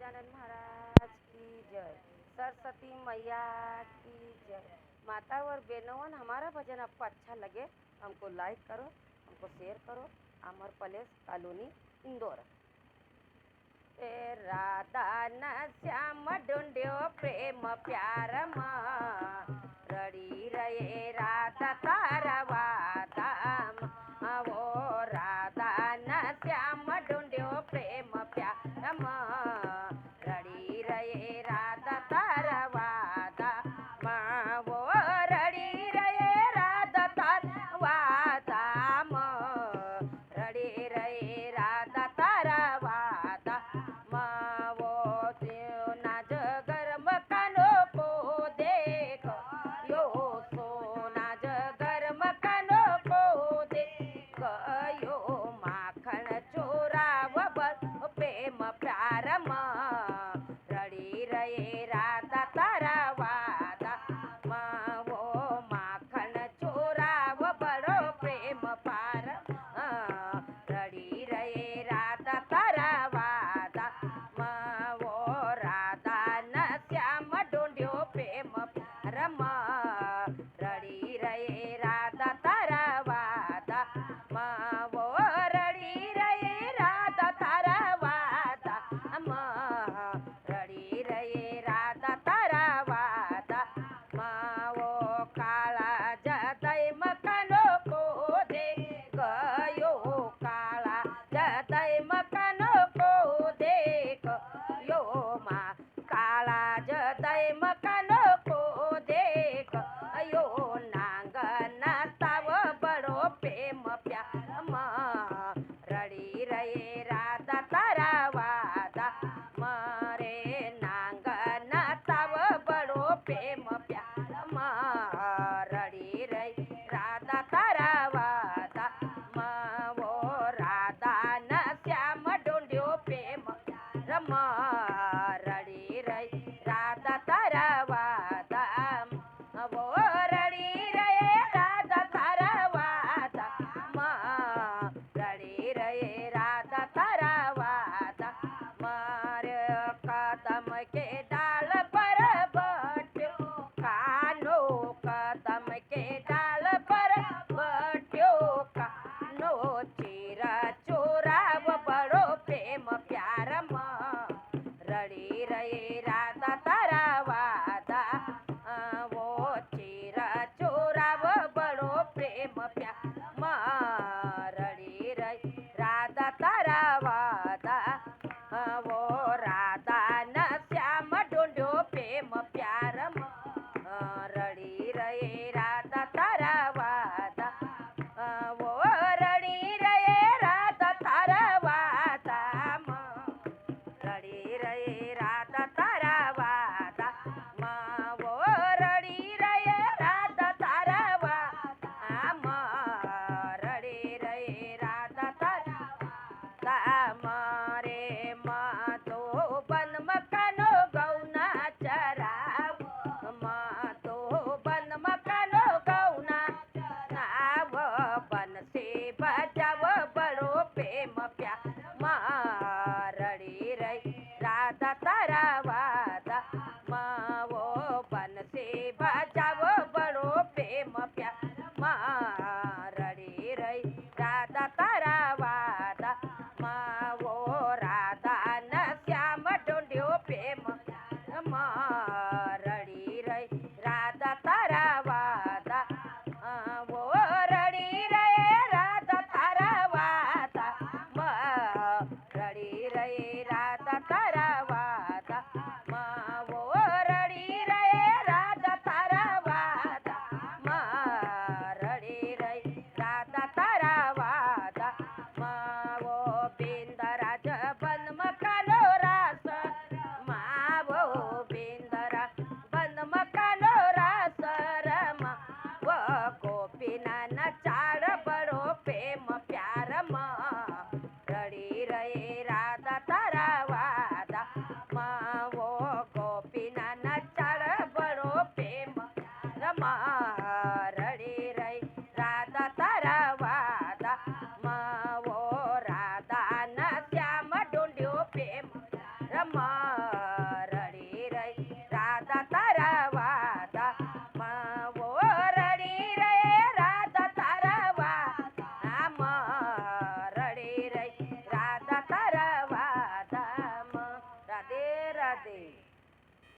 गजानन महाराज की जय, सरस्वती मैया की जय। माता और बहनों, हमारा भजन आपको अच्छा लगे हमको लाइक करो, हमको शेयर करो। अमर पैलेस कॉलोनी इंदौर। राधा न श्याम ढूंढ्यो प्रेम प्यार मां, रड़ी रहे राधा तारा वादाम। वो राधा न श्याम ढूंढ्यो प्रेम प्यार मां, रड़ी रहे राधा तारा वादा मां। वो रड़ी रहे राधा तारा वादा मां, रड़ी रहे राधा तारा वादा मां। वो नाच गरम कनो को देख यो, सोना गरम कनो को देख यो। माखन चोराव प्रेम प्यार मां, रड़ी रहे राधा तारा वादा मां। वो माखन चोराव बड़ो प्रेम पार, रड़ी रहे राधा तारा वादा मां। वो राधा न श्याम ढूंढ्यो प्रेम प्यार मां, रड़ी रहे राधा तारा वादा मां। वो रड़ी रहे राधा तारा वादा मां, रड़ी रहे राधा तारा वादा मां। वो काला जतई मकनो को दे गयो, काला जतई मकनो को देख यो। माँ काला जतई मकनो को देख यो। नांगन तव बड़ो प्रेम प्यार मां, रड़ी रहे राधा तारा वादा मारे। नांगन तव बड़ो प्रेम प्यार मां, रड़ी रहे राधा तारा वादा मां। वो राधा न श्याम ढूंढ्यो प्रेम प्यार मां, रड़ी रहे राधा तारा वादा। वो रड़ी रहे राधा तारा वादा मां, रड़ी रहे राधा तारा वादा मारे। कदम के डाल पर बैठ्यो कानो, कदम के डाल पर बैठ्यो कानो। चीरा चोराव बड़ो प्रेम प्यार मां, रड़ी रहे राधा तारा वादा। वो चीरा चोराव बड़ो प्रेम प्यार मां, रड़ी रहे राधा तारा वादा। वो राधा न श्याम ढूंढ्यो प्रेम प्यार मां, रड़ी रहे राधा तारा वादा। वो रड़ी रहे राधा तारा वादा मां, रड़ी रहे राधा तारा वादा मां। वो रड़ी रहे राधा तारा वादा मां, रड़ी रहे राधा तारा वादा मारे। माँ तो बन मकनो गौना चराव, माँ तो बन मकनो गौना चराव। बन से बजाव बड़ो प्रेम प्यार मां, रड़ी रही राधा तारा वादा मां। वो बन से बजाव बड़ो प्रेम प्यार मां, रड़ी रही राधा तारा वादा मां। वो राधा न श्याम ढूंढ्यो प्रेम प्यार मां, रड़ी रही राधा तारा वादा। वो रड़ी रहे राधा तारा वादा मां, रड़ी रही राधा तारा